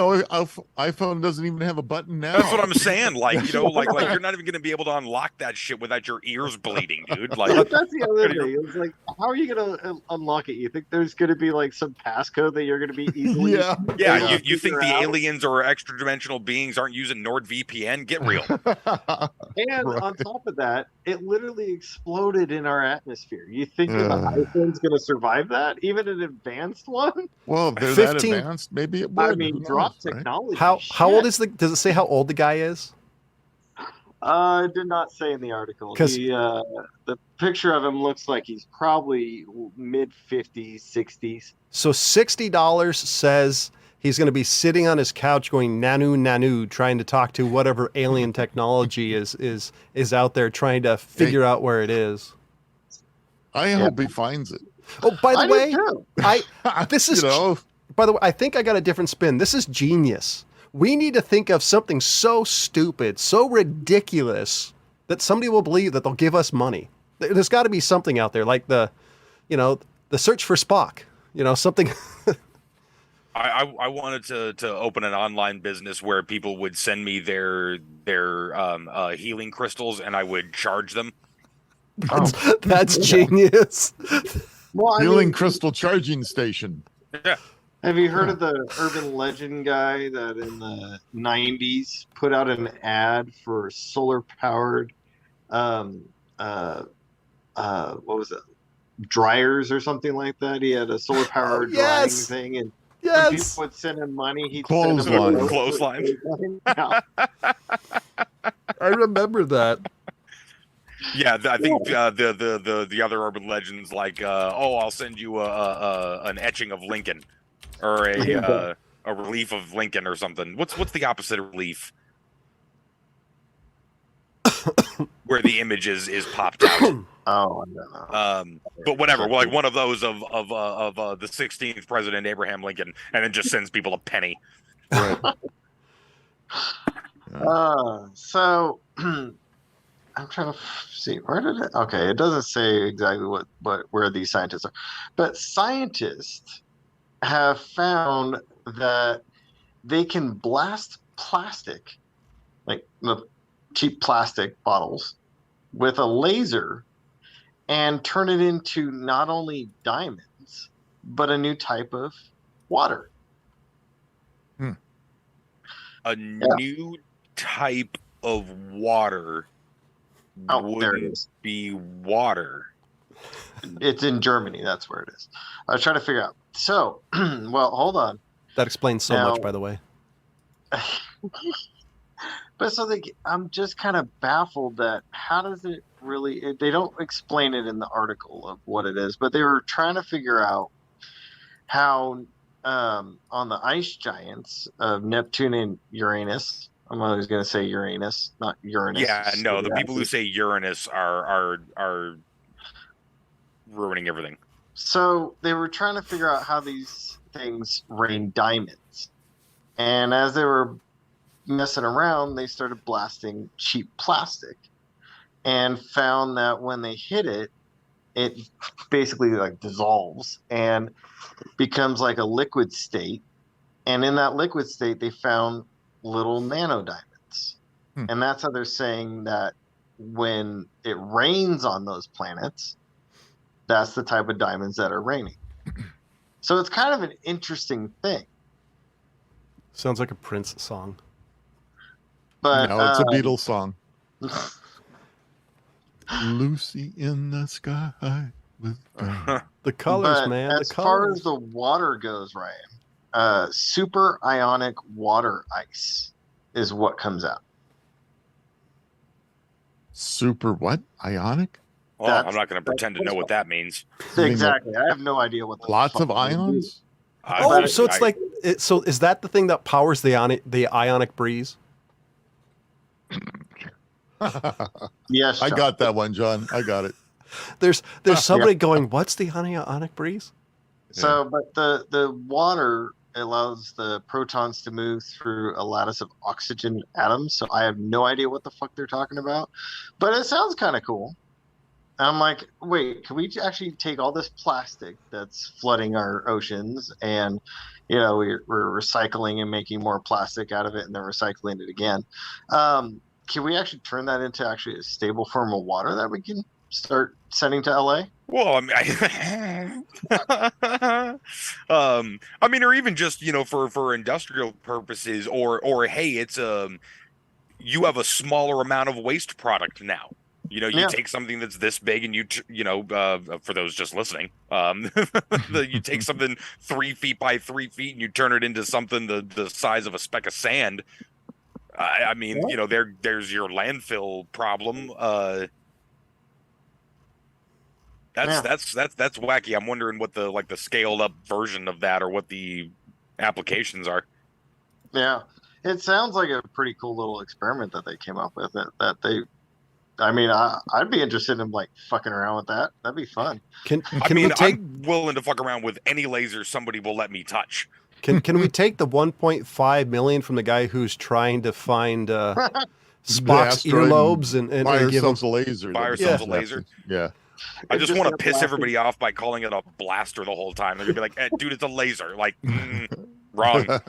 iPhone doesn't even have a button now. That's what I'm saying. Like, you know, like you're not even going to be able to unlock that shit without your ears bleeding, dude. Like, but that's the other thing. It's like, how are you going to unlock it? You think there's going to be like some passcode that you're going to be easily? Yeah. You think the aliens or extra dimensional beings aren't using NordVPN? Get real. And on top of that, it literally exploded in our atmosphere. You think the iPhone's going to survive that, even an advanced one? Well, if they're that advanced, maybe it would. I mean, drop technology. How old is does it say how old the guy is? It did not say in the article. The picture of him looks like he's probably mid-50s, 60s. So $60 says he's going to be sitting on his couch going nanu, trying to talk to whatever alien technology is out there, trying to figure out where it is. I hope he finds it. Oh, by the way, this is... By the way, I think I got a different spin. This is genius. We need to think of something so stupid, so ridiculous that somebody will believe that they'll give us money. There's got to be something out there, like the search for Spock. Something. I wanted to open an online business where people would send me their healing crystals, and I would charge them. That's genius. Well, healing crystal charging station. Yeah. Have you heard of the urban legend guy that in the 90s put out an ad for solar powered what was it? Dryers or something like that? He had a solar powered drying thing, and when people would send him money, he'd send him a clothesline. Yeah. I remember that. Yeah, I think the other urban legends like I'll send you an etching of Lincoln. Or a relief of Lincoln or something. What's the opposite of relief? Where the image is popped out. Oh no. But whatever. Well, like one of those of the 16th president Abraham Lincoln, and then just sends people a penny. Right. So I'm trying to see where did it. Okay, it doesn't say exactly where these scientists are, but scientists have found that they can blast plastic, like the cheap plastic bottles, with a laser and turn it into not only diamonds, but a new type of water. A new type of water wouldn't be water. It's in Germany. That's where it is. I was trying to figure out. So, well, hold on. That explains so much, by the way. But I'm just kind of baffled that how does it really? They don't explain it in the article of what it is, but they were trying to figure out how on the ice giants of Neptune and Uranus. I'm always going to say Uranus, not Uranus. Yeah, no, the people who say Uranus are ruining everything. So they were trying to figure out how these things rain diamonds. And as they were messing around, they started blasting cheap plastic and found that when they hit it, it basically like dissolves and becomes like a liquid state. And in that liquid state, they found little nanodiamonds. And that's how they're saying that when it rains on those planets, that's the type of diamonds that are raining. So it's kind of an interesting thing. Sounds like a Prince song. But no, it's a Beatles song. Lucy in the sky with the colors, but man. As the far colors. as the water goes, Ryan, super ionic water ice is what comes out. Super what? Ionic? Well, I'm not going to pretend to know what that means. Exactly. I have no idea what. Lots of ions. So it's like. So is that the thing that powers the ionic breeze? Yes, I got that one, John. I got it. There's somebody going, what's the ionic breeze? So, but the water allows the protons to move through a lattice of oxygen atoms. So I have no idea what the fuck they're talking about, but it sounds kind of cool. And I'm like, wait, can we actually take all this plastic that's flooding our oceans and, you know, we're recycling and making more plastic out of it and then recycling it again. Can we actually turn that into actually a stable form of water that we can start sending to LA? Well, I mean, or even just, you know, for industrial purposes, or hey, it's you have a smaller amount of waste product now. You know, you take something that's this big, and for those just listening, you take something 3 feet by 3 feet, and you turn it into something the size of a speck of sand. I mean, you know, there's your landfill problem. That's wacky. I'm wondering what the scaled up version of that, or what the applications are. Yeah, it sounds like a pretty cool little experiment that they came up with. That they, I mean, I'd be interested in like fucking around with that. That'd be fun. I'm willing to fuck around with any laser somebody will let me touch. Can we take the 1.5 million from the guy who's trying to find Spock's earlobes and buy give ourselves him a laser? Buy ourselves a laser. Yeah. I just want to piss everybody off by calling it a blaster the whole time. They're gonna be like, dude, it's a laser. Like, wrong. What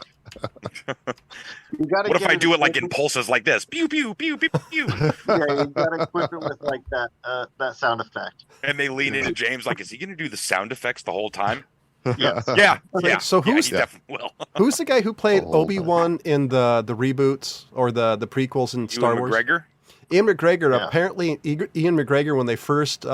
if I do it like in pulses like this? Pew, pew, pew, pew, pew. Yeah, you gotta equip it with like that sound effect. And they lean into James like, is he gonna do the sound effects the whole time? Yes. Yeah. So who's he definitely will. Who's the guy who played Obi-Wan in the reboots or the prequels in Star Wars? McGregor? Ian McGregor. Apparently, Ian McGregor, when they first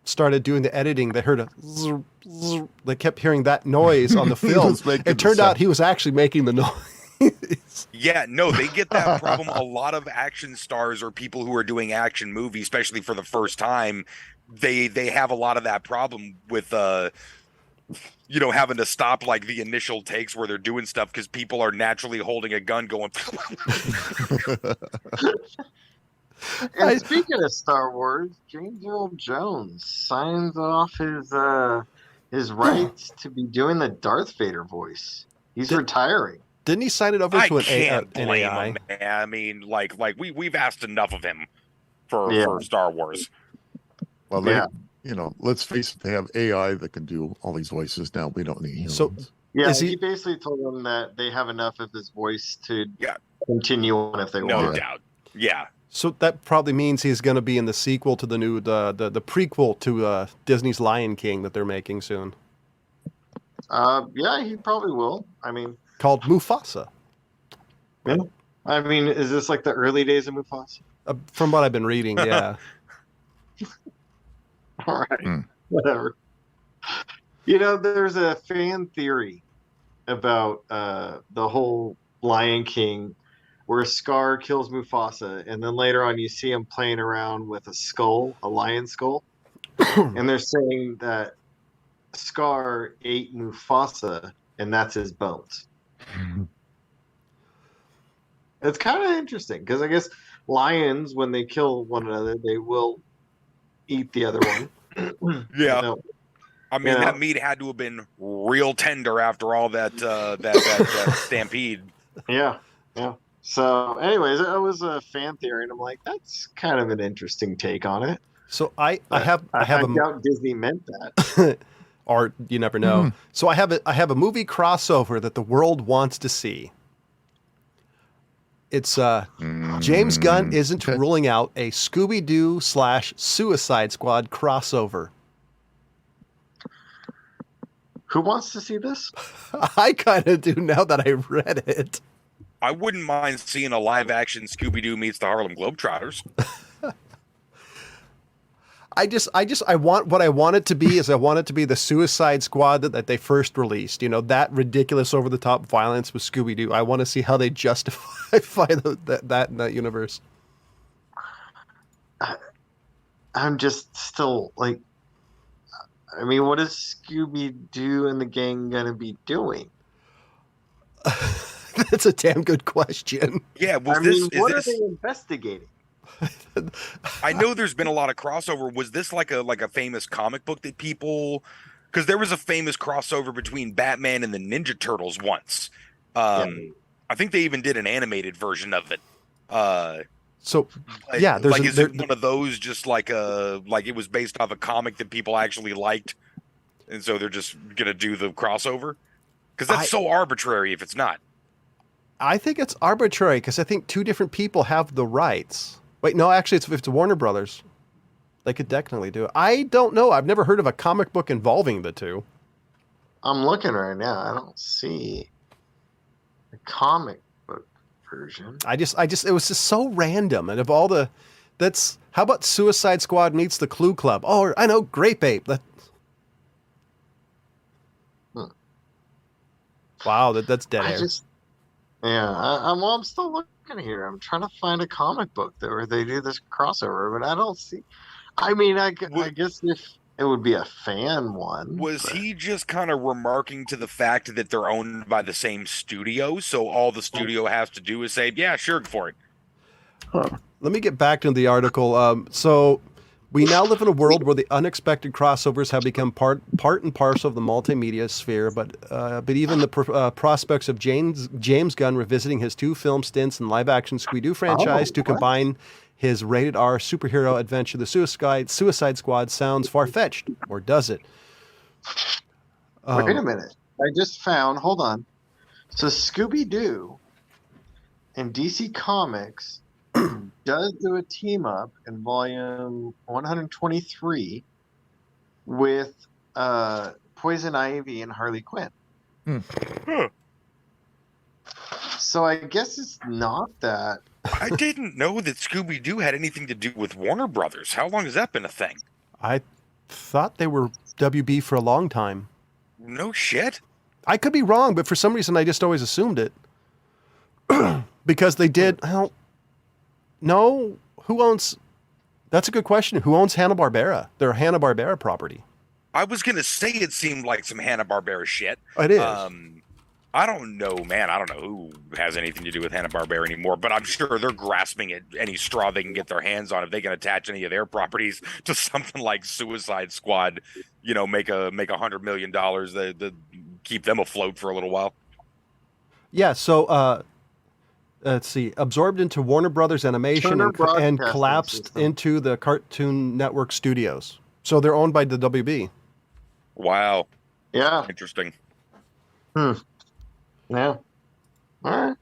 started doing the editing, they heard a zzz, zzz, they kept hearing that noise on the film. It turned out he was actually making the noise. Yeah, no, they get that problem. A lot of action stars or people who are doing action movies, especially for the first time, they have a lot of that problem with you know, having to stop like the initial takes where they're doing stuff because people are naturally holding a gun going. And speaking of Star Wars, James Earl Jones signs off his rights to be doing the Darth Vader voice. He's retiring. Didn't he sign it over to an AI? Him, I mean, like we've asked enough of him for Star Wars. Well, you know, let's face it, they have AI that can do all these voices now. We don't need humans. So, he basically told them that they have enough of his voice to continue on if they want. No doubt. Yeah. So that probably means he's going to be in the sequel to the new the prequel to Disney's Lion King that they're making soon. Yeah, he probably will. I mean, called Mufasa. Yeah. I mean, is this like the early days of Mufasa? From what I've been reading, yeah. All right, whatever. You know, there's a fan theory about the whole Lion King, where Scar kills Mufasa, and then later on you see him playing around with a skull, a lion skull, and they're saying that Scar ate Mufasa, and that's his bones. It's kind of interesting because I guess lions, when they kill one another, they will eat the other one. Yeah. You know? I mean, that meat had to have been real tender after all that stampede. Yeah. So, anyways, it was a fan theory, and I'm like, that's kind of an interesting take on it. So I doubt Disney meant that. Or you never know. So I have a movie crossover that the world wants to see. It's James Gunn isn't ruling out a Scooby-Doo / Suicide Squad crossover. Who wants to see this? I kind of do now that I read it. I wouldn't mind seeing a live-action Scooby-Doo meets the Harlem Globetrotters. I want what I want it to be is I want it to be the Suicide Squad that they first released. You know, that ridiculous over-the-top violence with Scooby-Doo. I want to see how they justify that in that universe. I'm just still like, I mean, what is Scooby-Doo and the gang going to be doing? That's a damn good question. Yeah, what are they investigating? I know there's been a lot of crossover. Was this like a famous comic book that people? Because there was a famous crossover between Batman and the Ninja Turtles once. I think they even did an animated version of it. There's it one of those just like it was based off a comic that people actually liked, and so they're just gonna do the crossover? Because that's so arbitrary if it's not. I think it's arbitrary because I think two different people have the rights. Wait, no, actually, if it's Warner Brothers, they could definitely do it. I don't know. I've never heard of a comic book involving the two. I'm looking right now. I don't see a comic book version. It was just so random. And of all how about Suicide Squad meets the Clue Club? Oh, I know, Grape Ape. Wow, that's dead air. I'm still looking here. I'm trying to find a comic book where they do this crossover, but I don't see. I mean, I guess if it would be a fan one. Was he just kind of remarking to the fact that they're owned by the same studio, so all the studio has to do is say, "Yeah, sure, for it." Huh. Let me get back to the article. So we now live in a world where the unexpected crossovers have become part and parcel of the multimedia sphere, but even the prospects of James Gunn revisiting his 2 film stints in live-action Scooby-Doo franchise to combine his rated-R superhero adventure, The Suicide Squad, sounds far-fetched, or does it? Wait a minute. I just found, hold on. So Scooby-Doo and DC Comics does do a team up in volume 123 with Poison Ivy and Harley Quinn. So I guess it's not that. I didn't know that Scooby-Doo had anything to do with Warner Brothers. How long has that been a thing? I thought they were WB for a long time. No shit. I could be wrong, but for some reason I just always assumed it. Because they did. No, who owns? That's a good question. Who owns Hanna-Barbera? They're a Hanna-Barbera property. I was gonna say it seemed like some Hanna-Barbera shit. It is. I don't know, man. I don't know who has anything to do with Hanna-Barbera anymore, but I'm sure they're grasping at any straw they can get their hands on if they can attach any of their properties to something like Suicide Squad. You know, make $100 million that keep them afloat for a little while. Yeah. So. Let's see, absorbed into Warner Brothers Animation and collapsed into the Cartoon Network Studios. So they're owned by the WB. Wow. Yeah. Interesting. Yeah. All right.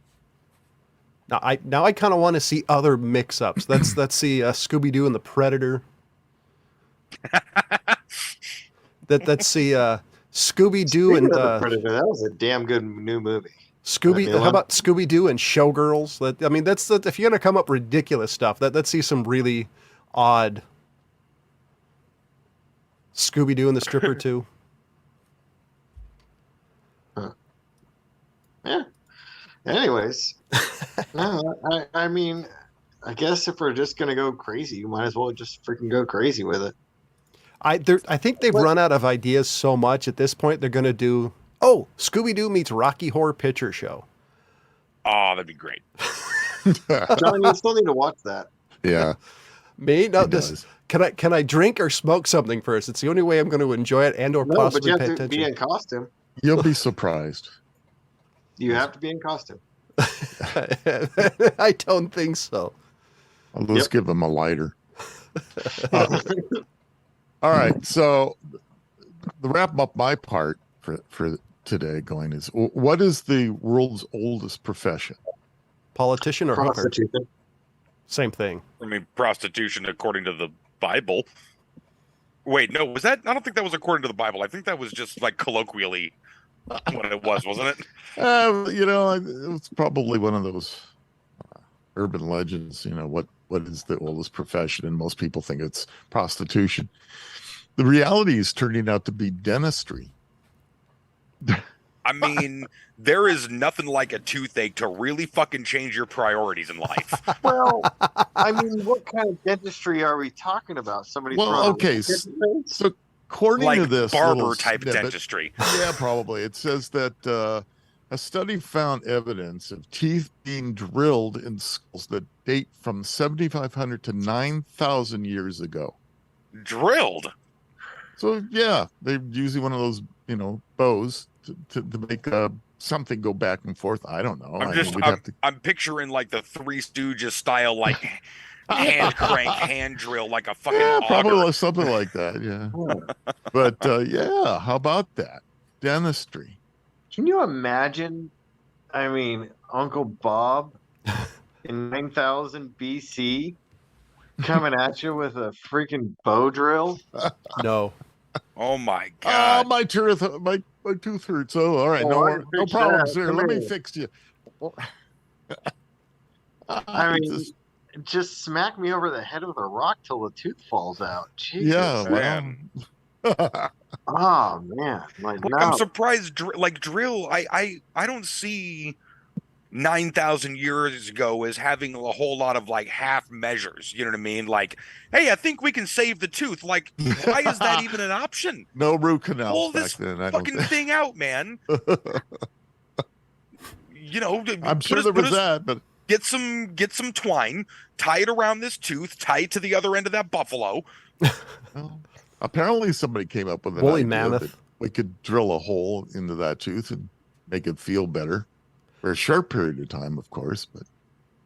Now I kind of want to see other mix-ups. Let's see Scooby-Doo and the Predator. Let's see Scooby-Doo and the Predator. That was a damn good new movie. How about Scooby-Doo and Showgirls? That's if you're gonna come up ridiculous stuff, let's see some really odd Scooby-Doo and the Stripper too. Yeah. Anyways, no, I mean, I guess if we're just gonna go crazy, you might as well just freaking go crazy with it. I think they've run out of ideas so much at this point. They're gonna do. Oh, Scooby-Doo meets Rocky Horror Picture Show. Oh, that'd be great. John, you still need to watch that. Yeah. Me? No, It does. Can I drink or smoke something first? It's the only way I'm going to enjoy it and or No, but possibly you pay have to be attention. in costume. You'll be surprised. You have to be in costume. I don't think so. Let's give him a lighter. All right. So the wrap up my part for today going is, what is the world's oldest profession? Politician or hooker? Prostitution. Same thing. I mean, prostitution according to the Bible. Wait, no, was that? I don't think that was according to the Bible. I think that was just like colloquially what it was, wasn't it? It's probably one of those urban legends. What is the oldest profession? And most people think it's prostitution. The reality is turning out to be dentistry. I mean, there is nothing like a toothache to really fucking change your priorities in life. Well, I mean, what kind of dentistry are we talking about? Somebody So according to this barber type snippet, dentistry. Yeah, probably. It says that a study found evidence of teeth being drilled in skulls that date from 7,500 to 9,000 years ago. Drilled? So, yeah, they're using one of those, bows to make something go back and forth. I don't know. I'm picturing like the Three Stooges style, like hand crank, hand drill, like a fucking probably something like that. Yeah. But yeah, how about that? Dentistry. Can you imagine? I mean, Uncle Bob in 9,000 BC coming at you with a freaking bow drill? No. Oh my god! Oh, my tooth hurts. Oh, all right, no problems here. Let me fix you. I mean, just smack me over the head with a rock till the tooth falls out. Jesus. Yeah, man. Oh man, I'm surprised. Drill, I don't see 9,000 years ago as having a whole lot of like half measures. You know what I mean? Like, hey, I think we can save the tooth. Like, why is that even an option? No root canals Pull back this then. fucking thing out, man. I'm sure there was that, but get some twine, tie it around this tooth, tie it to the other end of that buffalo. Well, apparently somebody came up with an woolly idea mammoth. that we could drill a hole into that tooth and make it feel better for a short period of time, of course. But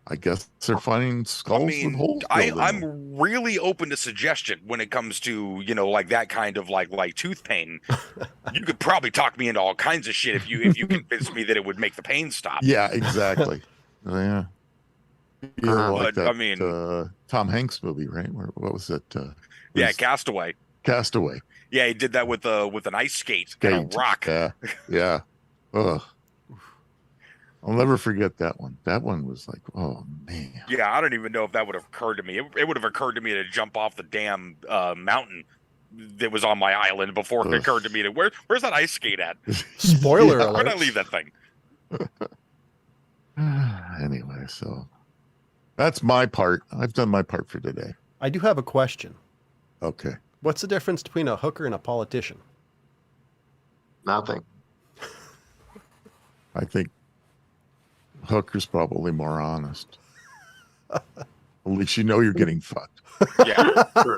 I guess they're finding skulls with holes. I'm really open to suggestion when it comes to like that kind of like tooth pain. You could probably talk me into all kinds of shit if you convince me that it would make the pain stop. Yeah, exactly. Yeah. Like that, I mean, Tom Hanks movie, right? What was it? Yeah, Castaway. Castaway. Yeah, he did that with an ice skate and a rock. Yeah. Ugh. I'll never forget that one. That one was like, oh man. Yeah, I don't even know if that would have occurred to me. It would have occurred to me to jump off the damn mountain that was on my island before it occurred to me to where's that ice skate at? Spoiler alert. Where'd I leave that thing? Anyway, so that's my part. I've done my part for today. I do have a question. Okay. What's the difference between a hooker and a politician? Nothing. I think hooker's probably more honest. At least you're getting fucked. Yeah. Sure.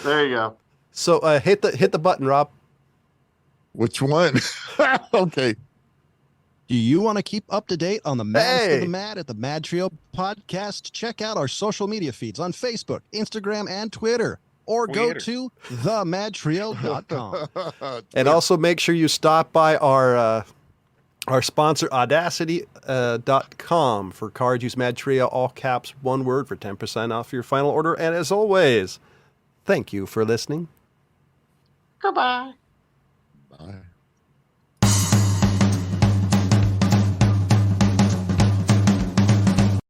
There you go. So hit the button, Rob. Which one? Okay. Do you want to keep up to date on the maddest of the mad at the MadTrio podcast? Check out our social media feeds on Facebook, Instagram, and Twitter. Or go to themadtrio.com. And also make sure you stop by our sponsor, Audacity.com, for cards. Use MadTrio, all caps, one word, for 10% off your final order. And as always, thank you for listening. Goodbye.